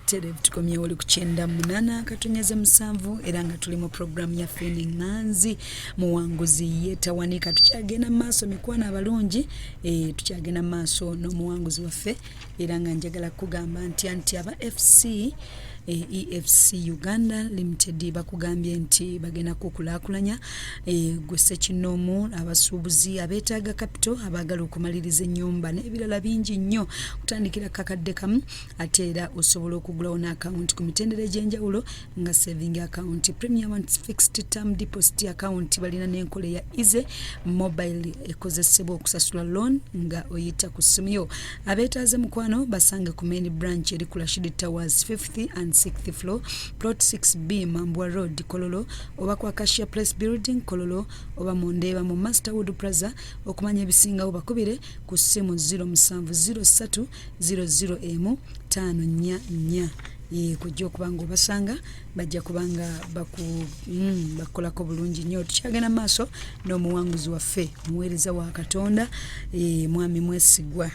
Telev tukomye oli ku 98 katonyeza 7 era nga tuli mu program ya Feeling Nganzi muwanguzi yetawanika tukyagenda maaso mikwana abalungi tukyagenda maaso n'omuwanguzi waffe era nga njagala kugamba nti aba FC EFC Uganda Limited bakugambye nti bagenda kukulakulanya gwese kinomu abasuubuzi abeetaaga capital abagala okumaliriza ennyumba n'ebirala bingi nnyo kutandikira kakadde kamu ate era osobola okugulawo n'account ku mitendera egy'enjawulo nga saving account, premium and fixed term deposit account balina n'enkola ya easy mobile ekozesebwa okusasula loan nga oyita ku ssimu yo. Abeetaaze mukwano basange ku main branch eri ku Rashid Towers 5th and 6th floor plot 6B Mambwa Road Kololo oba kwa Acacia Place Building Kololo oba Mondeba mu Masterwood Plaza. Okumanya ebisinga obakubire ku ssimu 070000M544 kujja okubanga obasanga bajja kubanga bakolako bulungi nnyo. Tukyagenda maaso n'omuwanguzi waffe muweereza wa Katonda mwami Mwesigwa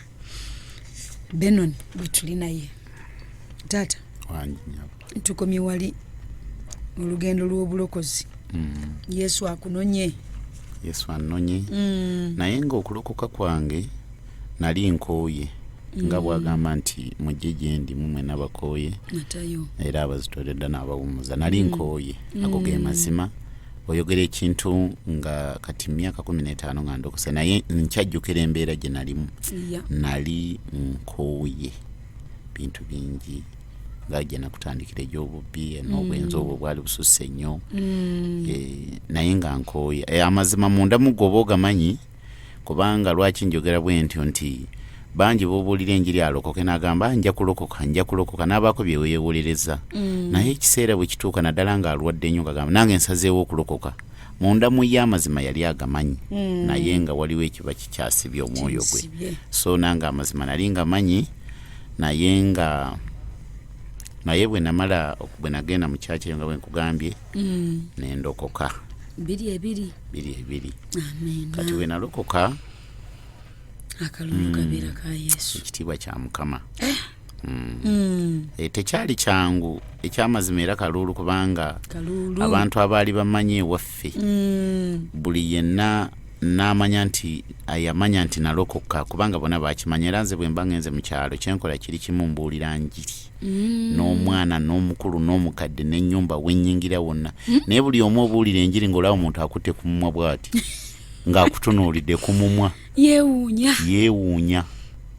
Benon bwe naye taata tukomye wali olugendo lw'obulokozi. Yesu akunonye. Yesu anonye. Naye ng'okulokoka kwange nali nkooye nga bwagamba nti mujje gye ndi mumwe n'abakooye era abazitoledda n'abawummuza nali nkooye. Ago ge mazima oyogera ekintu nga kati myaka 15 nga ndokose naye nkyajjukira embeera gye nalimu. Nali nkooye bintu bingi ngajja nakutandikira egy'obubbi n'obwenzi obwo bwali bususse nnyo. Naye nga nkooye amazima munda mugoba ogamanyi kubanga lwaki njogera bwe ntyo nti bangi bobuulira enjiri alokoke n'agamba nja kulokoka n'abaako bye weewulereza. Naye ekiseera bwe kituuka naddala ng'alwadde nnyo ngagamba nange nsazeewo okulokoka. Munda mu ye amazima yali agamanyi naye nga waliwo ekiba kikyasibye omwoyo gwe. So nange amazima nali ngamanyi naye bwe namala bwe nagenda mu kyakyo nga bwe nkugambye nendokoka. Biri ebiri. Kati bwe nalokoka akalulu kabeera ka Yesu. Ekitiibwa kya Mukama. Tekyali kyangu ekyamazima era kalulu kubanga abantu abaali bamanyi ewaffe buli yenna n'amanya nti ayamanya nti nalokoka kubanga bona bakimanya era nze bwe mba ngenze mu kyalo kyenkola kiri kimu mbuulira njiri n'omwana n'omukulu n'omukadde n'ennyumba wennyingira wonna naye buli omu obuulira enjiri ng'olaba omuntu akutte ku mumwa bw'ati ng'akutunuulidde ku mumwa yeewuunya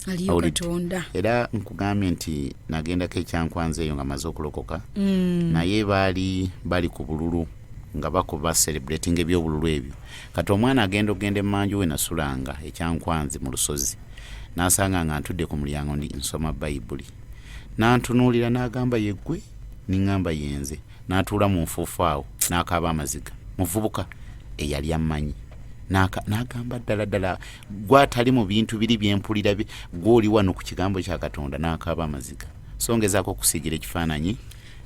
aliyo Katonda. Era nkugambye nti nagendako ekyankwanza eyo nga maze okulokoka naye bali ku bululu nga bakuba celebrating ebyobululu ebyo. Kati omwana agenda emmanju we nasulanga ekyankwanzi mu lusozi n'asanga nga ntudde ku mulyango nsoma Bayibuli n'antunuulira n'agamba yeggwe niŋŋamba yenze n'atuula mu nfuufu awo n'akaaba amaziga. Muvubuka eyali ammanyi n'agamba ddala gw'atali mu bintu biri byempulira gw'oli wano ku kigambo kya Katonda n'akaaba amaziga. So ngezaako okusiigira ekifaananyi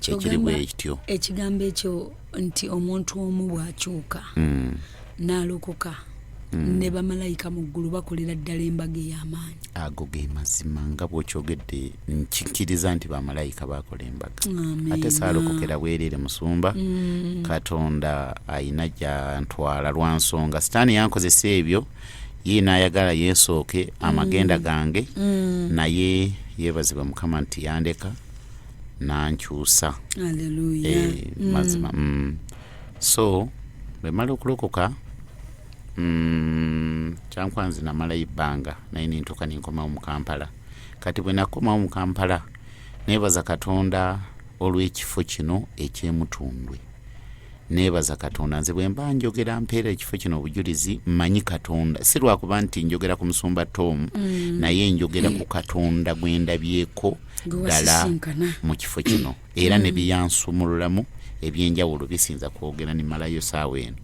ekiri bwe kityo. Ekigambo ekyo nti omuntu omu bw'akyuka n'alokoka ne bamalayika mu ggulu bakolera ddala embaga ey'amaanyi. Ago ge mazima nga bw'okyogedde nkikkiriza nti bamalayika baakola embaga. Ate saalokokera bwereere musumba. Katonda ayina gy'antwala lwa nsonga sitaani yankozesa ebyo ye n'ayagala yeesooke amagenda gange naye yeebazibwa Mukama nti yandeka nankyusa. Haleluya. Mazima. So bwe mala okulokoka kyankwanzi namala ibbanga naye nintuuka ninkomawo mu Kampala. Kati bwe nakomawo mu Kampala neebaza Katonda olw'ekifo kino eky'emutundwe. Neebaza Katonda nze bwe mba njogera mpeera ekifo kino obujulizi mmanyi Katonda si lwakuba nti njogera ku musumba Tom naye njogera ku Katonda gwe ndabyeko ddala mu kifo kino era ne byansumululamu ebyenjawulo bisinza kwogera nimalayo saawa eno.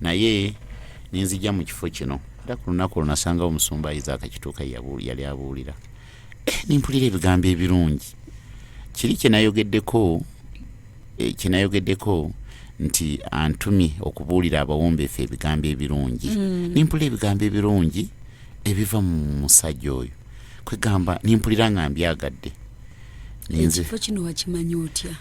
Naye nenzija mu kifo kino era ku lunaku lunasangawo omusumba Isaac kituuka yali abuulira nimpulira ebigambo ebirungi. Kiri kinayogeddeko nti antumye okubuulira abawombeefu ebigambo ebirungi. Nimpulira ebigambo ebirungi ebiva mu musajja oyo kwegamba nimpulira nga mbyagadde ekifo kino wakimanyi otya?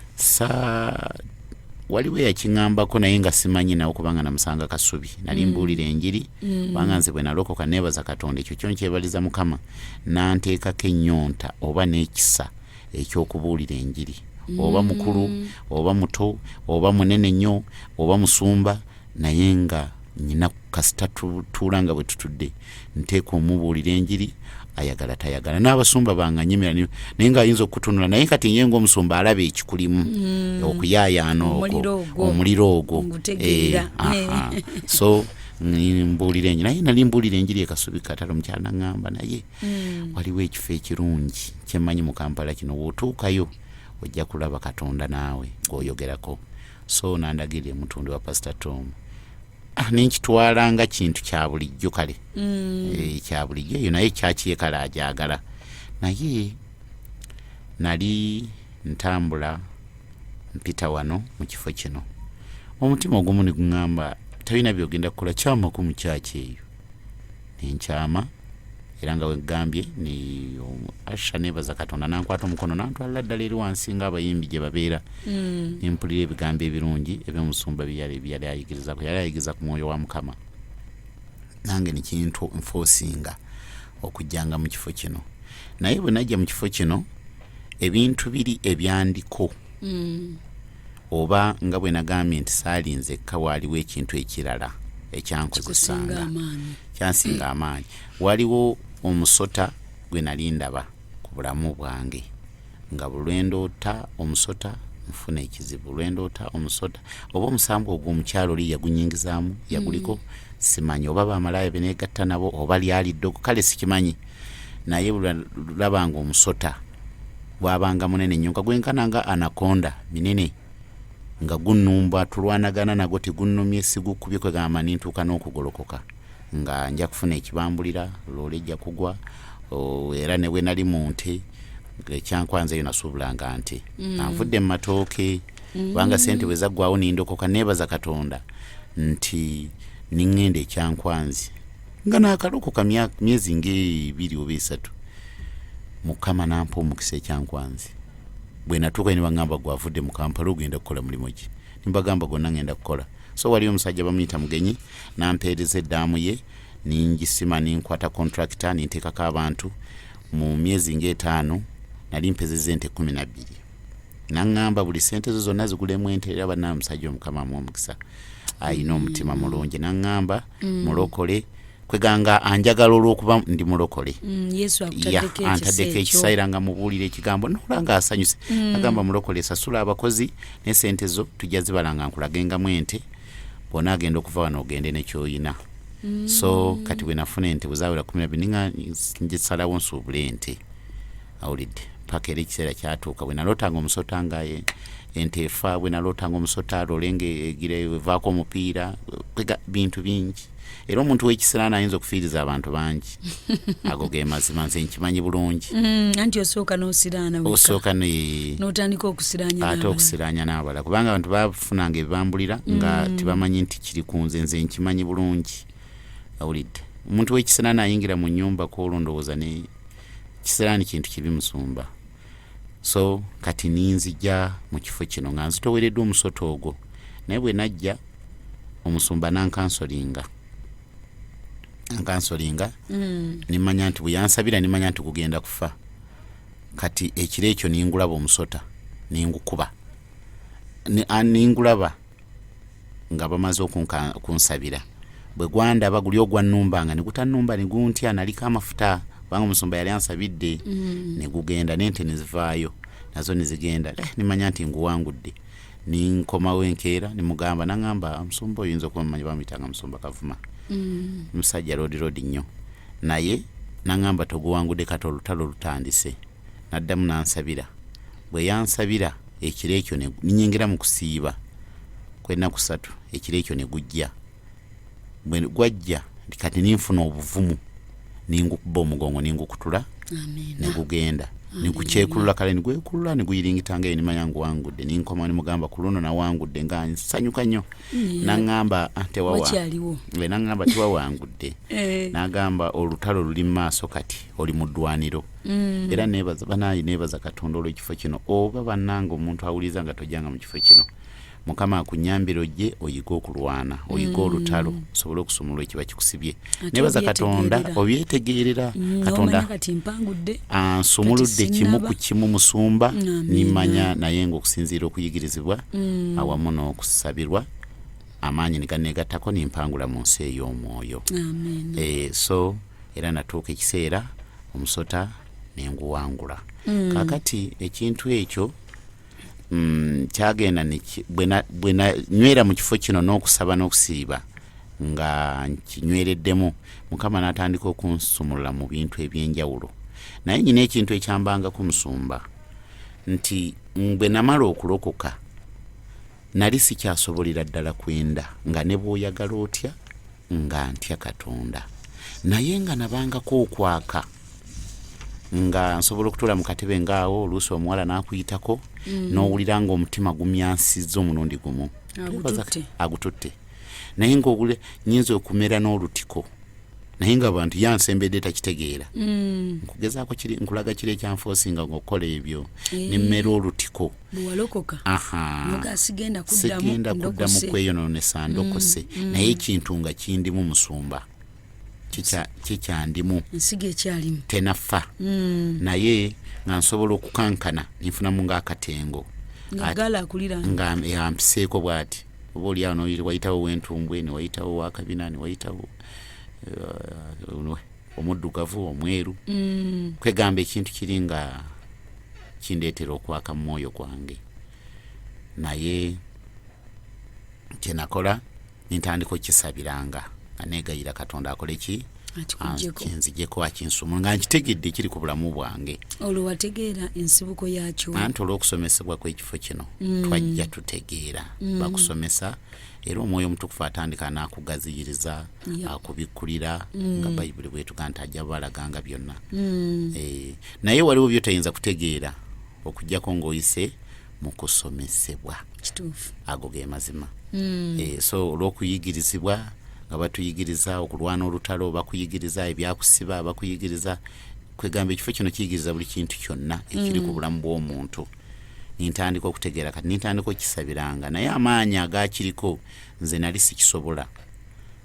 Waliwo yakiŋŋambako naye nga simanyi nawo kubanga namusanga Kasubi nali mbuulira enjiri kubanga nze bwe nalokoka neebaza Katonda ekyo kyo nkyebaliza Mukama nanteekako ennyonta oba n'ekisa ekyokubuulira enjiri oba mukulu oba muto oba munene nnyo oba musumba naye nga nyina kasita tutuula nga bwe tutudde nteeka omubuulira enjiri ayagala tayagala n'abasumba banganyimira naye nga ayinza okutunula naye kati ye ng'omusumba alaba ekikulimu okuyaayaana omuliro ogwo so mbuulira enjiri naye nali mbuulira enjiri ekasubi katale omukyala naŋŋamba naye waliwo ekifo ekirungi kyemmanyi mu Kampala kino bw'otuukayo ojja kulaba Katonda naawe ng'oyogerako so nandagirira Mutundwe wa Pastor Tom ninkitwala nga kintu kya bulijjo kale kya bulijjo eyo naye kyakiyekala ajagala naye nali ntambula mpita wano mu kifo kino omutima ogumu ne guŋŋamba talina byogenda kukola kyama ku mukyaki eyo nenkyama era nga wegambye ni Asha nebaza Katonda nankwata omukono nantwalira ddala eri wansi nga abayimbi gye babeera nempulira ebigambo ebirungi ebyomusumba byali ayigiriza ku mwoyo wa Mukama nange nekintu enforcinga okujjanga mu kifo kino naye bwe najja mu kifo kino ebintu biri ebyandiko oba nga bwe nagambye nti saalinzekka waaliwo ekintu ekirala ekyankozesanga kyansinga amaanyi waliwo omusota gwe nali ndaba ku bulamu bwange nga bulwendoota omusota nfuna ekizibu lwendoota omusota oba omusambu ogw'omukyalo oli yagunyingizaamu yaguliko simanyi oba bamalaya benegatta nabo oba lyali ddogo kale sikimanyi naye bulabanga omusota bwabanga munene nnyo nga gwenkananga anakonda minene nga gunnumba tulwanagana nago tegunnumye sigukubye kwegamba nintuuka n'okugolokoka nga nja kufuna ekibambulira loole ejja kugwa era newe nali mu nte ekyankwanza eyo nasuubulanga nte anvudde mu matooke kubanga sente bwe zaggwawo nindokoka neebaza Katonda nti niŋŋenda ekyankwanzi nga naakalokoka myezi ng'ebiri oba esatu Mukama nampa omukisa ekyankwanzi bwe natuuka ne baŋŋamba gwavudde mu Kampala ogenda kukola mulimu ki nimbagamba gonna ngenda kukola so waliyo omusajja bamuyita Mugenyi nampeereza eddaamu ye ningisima ninkwata contractor ninteekako abantu mu myezi ng'etaano nali mpezezza ente 12 naŋŋamba buli sente zo zonna zigulemu ente era bannaa musajja Omukama amuwa omukisa ayina omutima mulungi naŋŋamba mulokole kweganga anjagala olw'okuba ndi mulokole Yesu antaddeko ekisa era nga mubuulira ekigambo nolanga asanyuse agamba mulokole sasula abakozi ne sente zo tujja zibalanga nkulagengamu ente bona agenda okuva wano ogende nekyoyina so kati bwe nafuna ente bwezawera 12 nga ngisalawo nsuubule ente awulidde paka era ekiseera kyatuuka bwe nalootanga omusota nga ente efa bwe nalootanga omusota alolenga egira evaako omupiira kwega bintu bingi era omuntu w'ekisiraani ayinza okufiiriza abantu bangi ago ge mazima nze nkimanyi bulungi anti osooka n'osiraana osooka n'otandika okusiraanya n'abalala kubanga abantu bafunanga ebibambulira nga tebamanyi nti kiri ku nze nkimanyi bulungi awulidde omuntu w'ekisiraani ayingira mu nnyumba kwolondowooza ne kisiraani kintu kibi musumba so kati ninzija mu kifo kino nga nzitowereddwa omusota ogwo naye bwe najja omusumba nankansolinga nimanya nti bwe yansabira nimanya nti kugenda kufa kati ekiro ekyo ningulaba omusota ningukuba ningulaba nga bamaze okunsabira bwe gwandaba guli ogwannumbanga negutannumba neguntya naliko amafuta kubanga omusumba yali ansabidde negugenda n'ente nezivaayo nazo nezigenda nimanya nti nguwangudde ninkomawo enkeera nimugamba naŋŋamba omusumba oyinza okuba mumanyi bamuyitanga musumba Kavuma musajja roodi nnyo naye naŋŋamba toguwangudde kati olutalo lutandise naddamu nansabira bwe yansabira ekiro ekyo ninyengera mu kusiiba kw'ennaku 3 ekiro ekyo ne gujja bwe gwajja kati ninfuna obuvumu ningukuba omugongo ningukutula ne gugenda nikucekulula kale nigwekulula niguyiringitanga eyo nimanya nguwangudde ninkoma nimugamba ku luno nawangudde nga nsanyuka nnyo naŋŋamba naŋŋamba tiwawangudde n'agamba olutalo luli mu maaso kati oli mu ddwaniro era neebaza banayi neebaza Katonda olw'ekifo kino oba bannanga omuntu awuliza nga tojjanga mu kifo kino Mukama akunyambira ojje oyiga okulwana oyiga olutalo osobole okusumulula ekiba kikusibye neebaza Katonda obyetegeerera Katonda ansumuludde kimu ku kimu musumba nimanya naye ng'okusinziira okuyigirizibwa awamu n'okusabirwa amaanyi negattako nimpangula mu nsi ey'omwoyo so era natuuka ekiseera omusota nenguwangula kakati ekintu ekyo kyagenda bwe nanywera mu kifo kino n'okusaba n'okusiiba nga nkinywereddemu Mukama n'atandika okunsumulula mu bintu eby'enjawulo naye nyina ekintu ekyambanga ku musumba nti bwe namala okulokoka nali sikyasobolera ddala kwenda nga ne bw'oyagala otya nga ntya Katonda naye nga nabangako okwaka nga nsobola okutuula mu katebe ngaawo oluusi omuwala n'akuyitako n'owulira ng'omutima gumyansizza omulundi gumu agututte naye ng'ogule nyinza okumera n'olutiko naye nga abantu yansembedde takitegeera nkugezaako nkulaga kiri ekyanfoosinga ng'okukola ebyo nemmera olutiko sigenda kuddamu kweyonoonesa ndokose naye ekintu nga kindimu musumba kikyandimu nsiga ekyalimu tenafa naye nga nsobola okukankana ninfunamu ng'akatengo nga yampiseeko bw'ati oba oliawo wayitawo w'entumbwe ne wayitawo wakabina ne wayitawo omuddugavu omweru kwegamba ekintu kiri nga kindeetera okwaka mu mwoyo gwange naye kyenakola nintandika okukisabiranga nga neegayira Katonda akole ki kinzijeko akinsumula nga nkitegedde ekiri ku bulamu bwange olwo wategeera ensibuko yakyo anti olw'okusomesebwa kw'ekifo kino twajja tutegeera bakusomesa era omwoyo omutukufu atandika n'akugaziyiriza akubikkulira nga bayibuli bwetuga nti ajja balaganga byonna naye waliwo by'otoyinza kutegeera okuggyako ng'oyise mu kusomesebwa ago ge mazima so olw'okuyigirizibwa nga batuyigiriza okulwana olutalo bakuyigiriza ebyakusiba bakuyigiriza kwegamba ekifo kino kiyigiriza buli kintu kyonna ekiri ku bulamu bw'omuntu nintandika okutegeera kati nintandika okukisabiranga naye amaanyi agakiriko nze nali sikisobola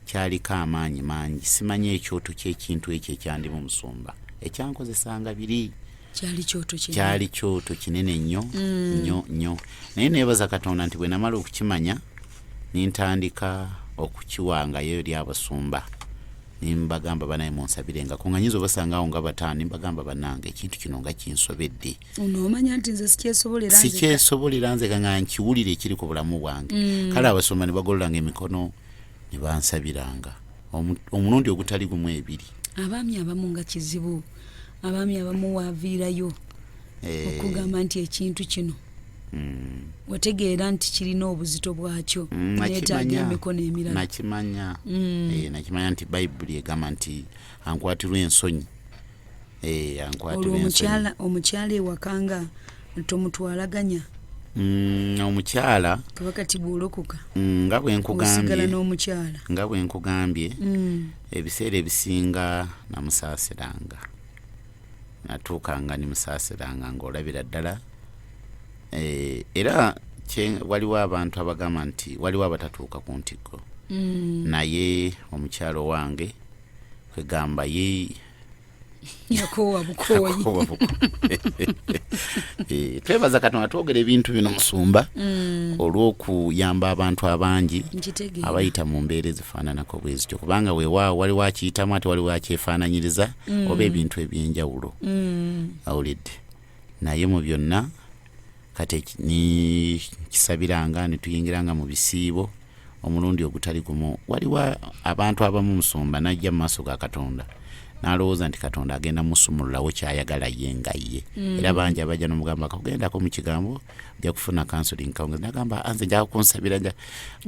kyaliko amaanyi mangi simanye ekyoto ky'ekintu ekyo ekyandi mu musumba ekyankozesanga biri kyali kyoto kinene nnyo nnyo naye neebaza Katonda nti bwe namala okukimanya nintandika okukiwangayo eri abasumba nimbagamba banaye munsabirenga kunganyiza obasangawo nga bataano nimbagamba bannange ekintu kino nga kinsobedde onomanya nti nze sikyesobolera nze nga nkiwulire ekiri ku bulamu bwange kale abasumba ne bagololanga emikono ne bansabiranga omulundi ogutali gumu ebiri abaami abamu nga kizibu abaami abamu waviirayo okugamba nti ekintu kino wategeera nti kirina obuzito bwakyo neetaaga emikono emirala nakimanya nti bayibuli egamba nti ankwatirwa ensonyi omukyala ewakanga tomutwalaganya omukyala kabakati bw'olokoka nga bwe nkugambye ebiseera ebisinga namusaasiranga natuukanga nimusaasiranga ng'olabira ddala era waliwo abantu abagamba nti waliwo abatatuuka ku ntikko naye omukyalo wange kwegamba ye yakoowa bukooyi twebaza Katonda twogera ebintu bino musumba olw'okuyamba abantu abangi abayita mu mbeera ezifaananako bwe zityo kubanga weewaawo waliwo akiyitamu ate waliwo akyefaananyiriza oba ebintu eby'enjawulo awulidde naye mu byonna kati ni kisabiranga netuyingiranga mu bisiibo omulundi ogutali gumu waliwo abantu abamu musumba najja mu maaso ga Katonda n'alowooza nti Katonda agenda musumululawo kyayagala ye nga ye era bangi abajja n'omugamba akakugendako mu kigambo ojja kufuna counseling kawunge nagamba anze njagala kunsabira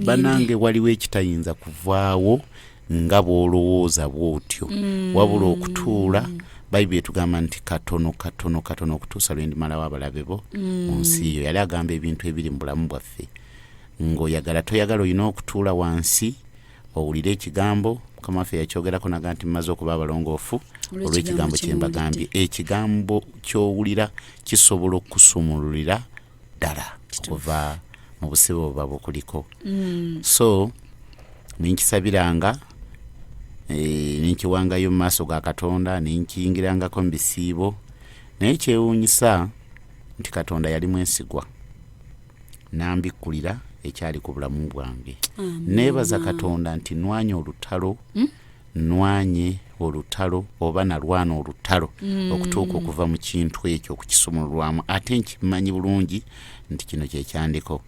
banange waliwo ekitayinza kuvaawo nga bw'olowooza bw'otyo wabula okutuula Bayibuli etugamba nti katono katono katono okutuusa lwe ndimalawo abalabe bo mu nsi yo. Yali agamba ebintu ebiri mu bulamu bwaffe ng'oyagala toyagala olina okutuula wansi owulire ekigambo. Mukama waffe yakyogerako naga nti mmaze okuba abalongoofu olw'ekigambo kye mbagambye. Ekigambo ky'owulira kisobola okusumululira ddala okuva mu busibe obuba bukuliko. So ninkisabiranga ninkiwangayo mu maaso ga Katonda, ninkiyingirangako mu bisiibo. Naye kyewuunyisa nti Katonda yali mwesigwa n'ambikkulira ekyali ku bulamu bwange. Neebaza Katonda nti nwanye olutalo nwanye olutalo oba nalwana olutalo okutuuka okuva mu kintu ekyo okukisumululwamu. Ate nkimanyi bulungi nti kino kyekyandiko.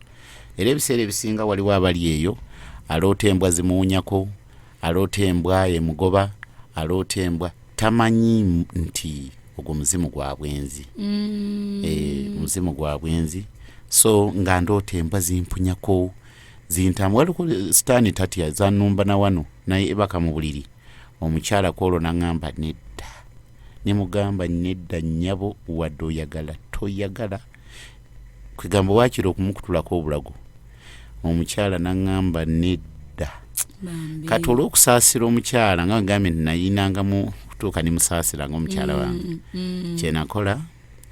Era ebiseera ebisinga waliwo abali eyo aloota embwa zimuwunyako, aloota embwa emugoba, aloota embwa tamanyi nti ogwo muzimu gwa bwenzi. Muzimu gwa bwenzi. So nga ndoota embwa zimpunyako zintamu. Waliko sitaani tatya zanumba na wano naye ebaka mu buliri. Omukyala kwolwo n'aŋŋamba nedda. Ne mugamba nedda nnyabo wadde oyagala toyagala. Kwegamba waakiri okumukutulako obulago. Omukyala n'aŋŋamba nedda. Kati olw'okusaasira omukyala nga ngambye nti nayinangamu kutuuka ne musaasira ng'omukyala wange. Kye nakola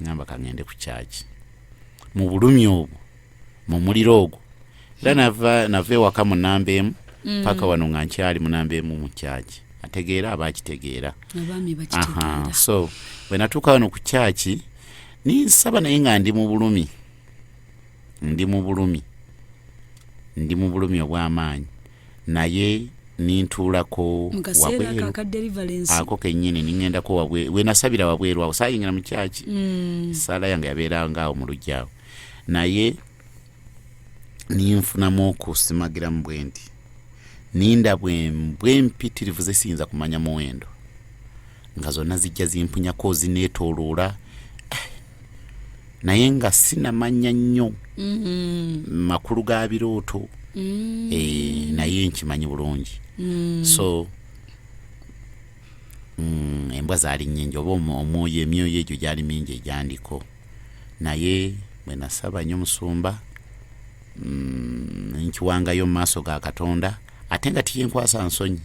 ngamba kangende ku kyaki. Mu bulumi obwo mu muliro ogwo era nava ewaka mu nnamba emu paka wano nga nkyali mu nnamba emu mu kyaki. Ategeera abakitegeera. So bwe natuuka wano ku kyaki ninsaba naye nga ndi mu bulumi. Ndi mu bulumi obw'amaanyi. Naye nintuulako wabweru ako kennyini ningendako wabweru. We nasabira wabweru awo saayingira mu kyaki. Saala yange yabeeranga awo mu lujjaawo. Naye ninfunamu okusimagiramu bwe nti ninda bwempitirivu ze siyinza kumanya muwendo nga zonna zijja zimpunyako zineetooloola naye nga sinamanya nnyo makulu ga birooto. Naye nkimanyi bulungi. So embwa zaali nnyingi oba emyoyo egyo gyali mingi egyandiko. Naye bwe nasaba nnyo musumba nkiwangayo mu maaso ga Katonda ate nga tiyenkwasa nsonyi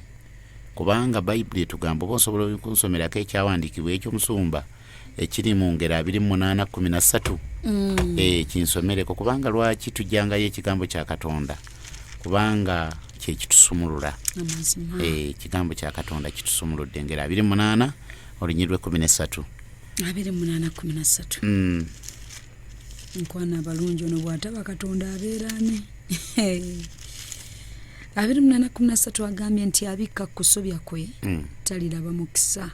kubanga Bayibuli etugamba oba osobola okunsomerako ekyawandiikibwa eky'omusumba ekiri mu Ngero 28:13. Kinsomereko kubanga lwaki tujjangayo ekigambo kya Katonda kubanga kye kitusumulula. Ekigambo kya Katonda kitusumuludde. Ngero 28:13. 28:13. Nkwana abalungi ono bw'ataba Katonda abeerane. 28:13 agambye nti abikka kusobya kwe taliraba mukisa.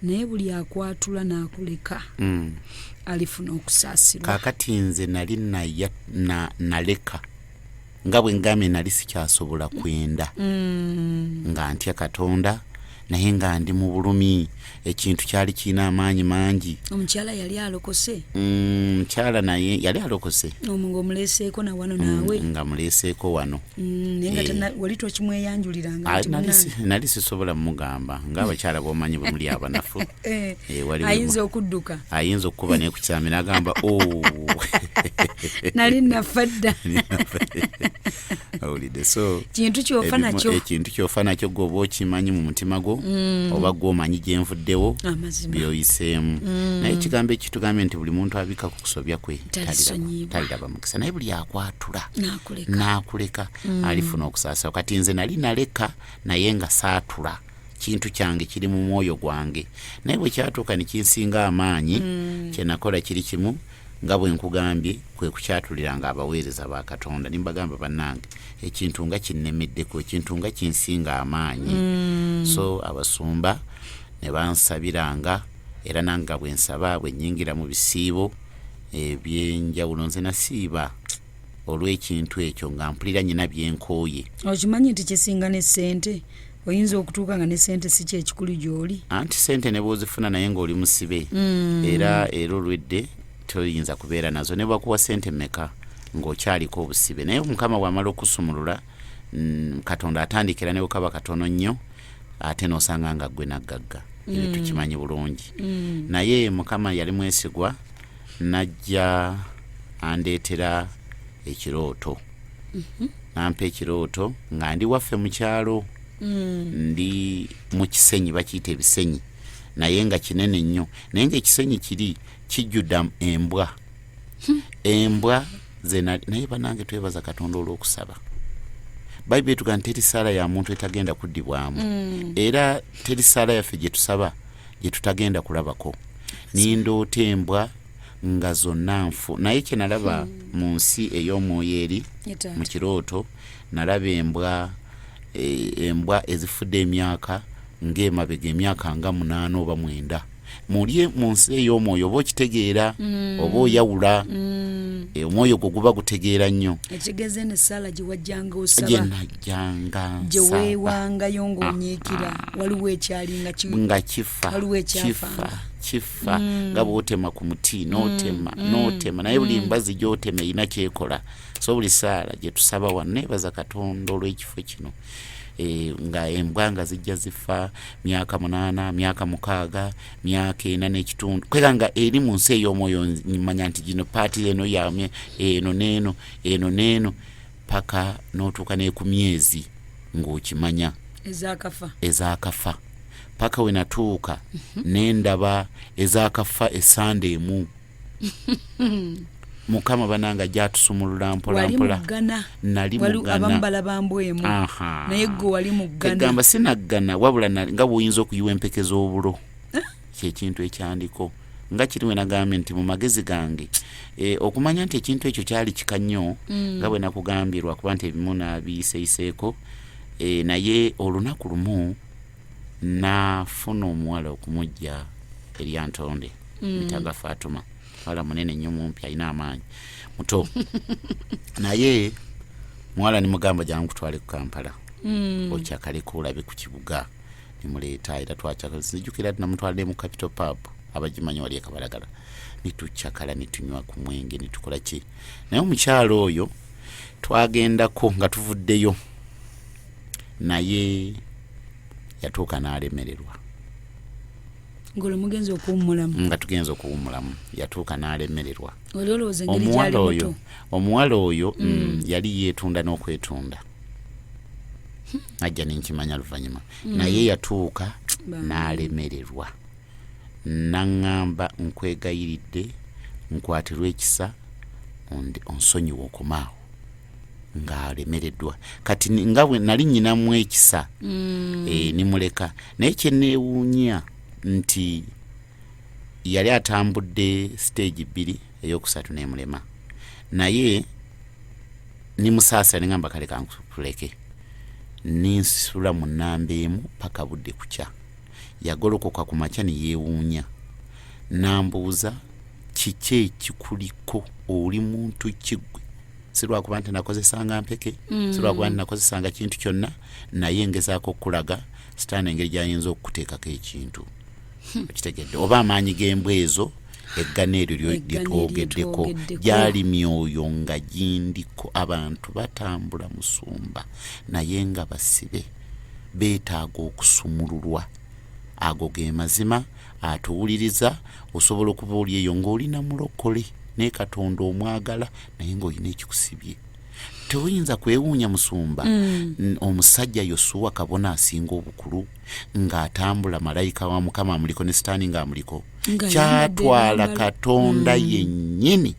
Naye buli akwatula n'akuleka alifuna okusaasirwa. Kaakati nze nali naleka nga bwe ngambye nali sikyasobola kwenda nga ntya Katonda naye nga ndi mu bulumi. Ekintu kyali kirina amaanyi mangi. Omukyala yali alokose. Mukyala naye yali alokose. Ng'omuleeseeko na wano naawe. Nga muleeseeko wano. Naye wali tokimweyonjuliranga. Nali sisobola mugamba ng'abakyala b'omanyi bwe muli abanafu. Ayinza okudduka. Ayinza okukuba naye ku kyami n'agamba nali nafa dda. Owulidde. So kintu ky'ofa nakyo. Ekintu ky'ofa nakyo gw'oba okimanyi mu mutima gwo oba gw'omanyi gye nvuddewo by'oyiseemu. Naye ekigambo ekitugambye nti buli muntu abika ku kusobya kwe taliraba mukisa naye buli akwatula n'akuleka alifuna okusaasira. Kati nze nali naleka naye nga saatula. Kintu kyange kiri mu mwoyo gwange naye bwe kyatuuka ne kinsinga amaanyi kye nakola kiri kimu nga bwe nkugambye kwe kukyatuliranga abaweereza ba Katonda nimbagamba bannange ekintu nga kinnemeddeko ekintu nga kinsinga amaanyi. So abasumba ne bansabiranga era nanga bwe nsaba bwe nnyingira mu bisiibo ebyenjawulo nze nasiiba olw'ekintu ekyo nga mpulira nnyina byenkooye. Okimanyi nti kisinga ne ssente. Oyinza okutuuka nga ne ssente si kyekikulu gy'oli. Anti ssente ne bw'ozifuna naye ng'oli musibe era olwedde toyinza kubeera nazo ne bakuwa ssente mmeka ng'okyaliko obusibe. Naye Mukama bw'amala okusumulula Katonda atandikira ne bukaba katono nnyo ate n'osanga nga ggwe naggagga. ebyo tukimanyi bulungi. Naye Mukama yali mwesigwa, najja andeetera ekirooto. Nampa ekirooto nga ndi waffe mu kyalo, ndi mu kisenyi, bakiyita ebisenyi, naye nga kinene nnyo, naye ng'ekisenyi kiri kijjudde embwa. Embwa naye banange twebaza Katonda olw'okusaba. Bayibuli etugamba nti teri ssaala ya muntu etagenda kuddibwamu, era teri ssaala yaffe gye tusaba gye tutagenda kulabako. Nindoota embwa nga zonna nfu. Naye kye nalaba mu nsi ey'omwoyo eri mu kirooto, nalaba embwa ezifudde emyaka ng'emabega emyaka nga 8 oba 9. Mulye mu nsi ey'omwoyo oba okitegeera oba oyawula, omwoyo gwo guba gutegeera nnyo. Ekigeze ne ssaala gye wajjanga osaba, gye najjanga gye weewangayo ng'onyiikira, waliwo ekyalinga nga kifa nga bw'otema ku muti n'otema naye buli mbazi gy'otema erina kyekola. So buli ssaala gye tusaba wano neebaza Katonda olw'ekifo kino. Nga embwa nga zijja zifa myaka 8, myaka 6, myaka 4 n'ekitundu. Kwega nga eri mu nsi ey'omwoyo manya nti gino paati eno yamye eno n'eno paka n'otuuka ne ku myezi ng'okimanya ezakafa. Paka we natuuka n'endaba ezakafa essande emu. Mukama bananga gyatusumulula mpolampola. Nali mugana. Abamu balaba mbwemu. Naye gwe wali mugana. Egamba sinaggana wabula nga bw'oyinza okuyiwa empeke z'obulo. Ky'ekintu ekyandiko. Nga kiri we nagambye nti mu magezi gange okumanya nti ekintu ekyo kyali kika nnyo nga bwe nakugambirwa kuba nti ebimu nabiyiseyiseeko. Naye olunaku lumu nafuna omuwala okumujja eri Antonde Mitaga Fatuma. Wala munene nnyo mumpi alina amaanyi muto. Naye muwala nimugamba jangu kutwale ku Kampala. Okyakaleko olabe ku kibuga nimuleeta era twakyakala. Sijjukira namutwalire mu Capital Pub abagimanyi wali ekabalagala. Nitukyakala nitunywa ku mwenge nitukola ki. Naye omukyalo oyo twagendako nga tuvuddeyo. Naye yatuuka n'alemererwa. Ngolo mugenzi okuwummulamu. Nga tugenza okuwummulamu. Yatuuka n'alemererwa. Olowooza engeri gyali muto. Omuwala oyo yali yeetunda n'okwetunda. Ajja nenkimanya luvannyuma. Naye yatuuka n'alemererwa. Naŋŋamba nkwegayiridde nkwatirwa ekisa onsonyiwa okomaawo ng'alemereddwa. Kati nga bwe nali nnyinamu ekisa nimuleka. Naye kye neewuunya nti yali atambudde stage 2 ey'okusatu n'emulema. Naye nimusaasa nengamba kale kankutuleke. Ninsula mu nnamba emu paka budde kukya. Yagolokoka ku makya ne yeewuunya. Nambuuza kiki ekikuliko, oli muntu kiggwe? Sirwakuba nti nakozesanga mpeke, sirwakuba nti nakozesanga kintu kyonna, naye ngezaako okulaga sitaani engeri gy'ayinza okukuteekako ekintu. Okitegedde oba amaanyi g'embwa ezo eggana eryo lyetwogeddeko gyali myoyo nga gindiko. Abantu batambula musumba naye nga basibe beetaaga okusumululwa. Ago ge mazima atuwuliriza. Osobola okuba oli eyo ng'olina mulokole ne Katonda omwagala naye ng'olina ekikusibye. Toyinza kwewuunya musumba omusajja Yosuwa kabona asinga obukulu ng'atambula malayika wa Mukama amuliko ne sitaani ng'amuliko. Kyatwala Katonda yennyini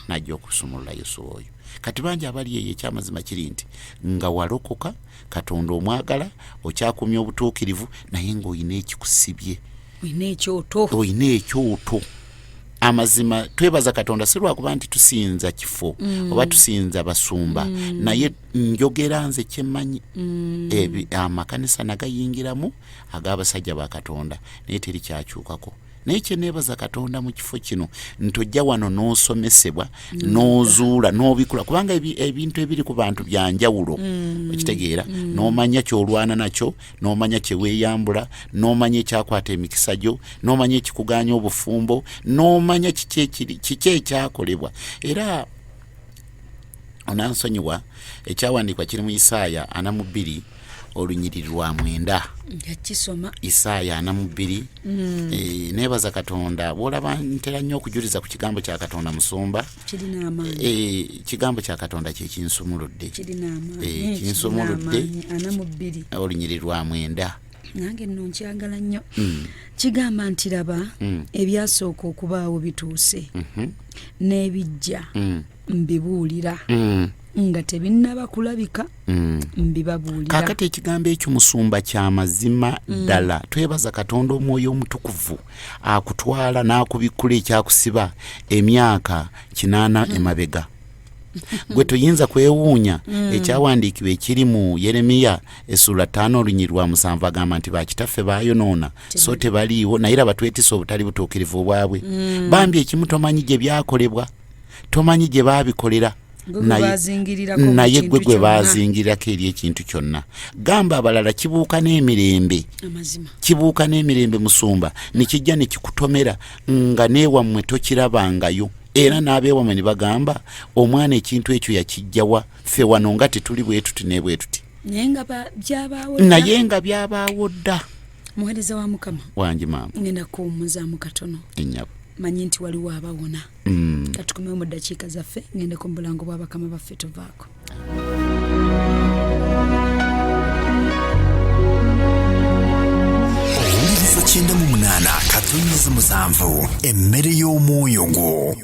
najja okusumulula Yosuwa oyo. Kati bangi abali eyo ekyamazima kiri nti nga walokoka Katonda omwagala okyakumya obutuukirivu naye ng'olina ekikusibye. Olina ekyoto. Amazima twebaza Katonda si lwakuba nti tusinza kifo oba tusinza basumba naye njogera nze kyemmanyi amakanisa nagayingiramu ag'abasajja ba Katonda naye teri kyakyukako. Naye kye neebaza Katonda mu kifo kino ntojja wano n'osomesebwa n'ozuula n'obikula kubanga ebintu ebiri ku bantu bya njawulo. Okitegeera n'omanya ky'olwana nakyo, n'omanya kye weeyambula, n'omanya ekyakwata emikisa gyo, n'omanya ekikuganya obufumbo, n'omanya kiki ekyakolebwa. Era onansonyiwa ekyawandiikwa kiri mu Isaaya 42 olunyiriri mwenda yakisoma Isaaya 42 nebaza Katonda bwolaba ntera nnyo okujuliza ku kigambo kya Katonda musumba kirina amaanyi kigambo kya Katonda kye kinsumuludde kirina amaanyi kinsumuludde olunyiriri mwenda nange nno nkyagala nnyo kigamba nti laba ebyasooka okubaawo bituuse n'ebijja mbibuulira nga tebinnaba kulabika mbibabuulira. Kakati ekigambo ekyo musumba kya mazima ddala. Twebaza Katonda omwoyo omutukuvu akutwala n'akubikula ekyakusiba emyaka 8 emabega. Gwe tuyinza kwewuunya ekyawandiikibwa ekiri mu Yeremiya essula 5 olunyiriri 7 agamba nti bakitaffe baayonoona so tebaliiwo naye laba twetisa obutali butuukirivu bwabwe. Bambi ekimu tomanyi gye byakolebwa, tomanyi gye baabikolera, naye gwe baazingirako eri ekintu kyonna. Gamba abalala kibuuka n'emirembe, kibuuka n'emirembe musumba nekijja ne kikutomera nga neewammwe tokirabangayo. Era n'abeewamwe ne bagamba omwana ekintu ekyo yakijjawa ffe wano nga tetuli bwe tuti ne bwe tuti. Naye nga byabaawo dda. Muweereza wa Mukama wangi maama ngenda kuwummuzaamu katono ennyabo manyi nti waliwo abawona. Katukomewo mu ddakiika zaffe ngende ku mulango bwa bakama baffe tuvaako. Owuliriza 98 katonnyeza 7 emmere y'omwoyo gwo.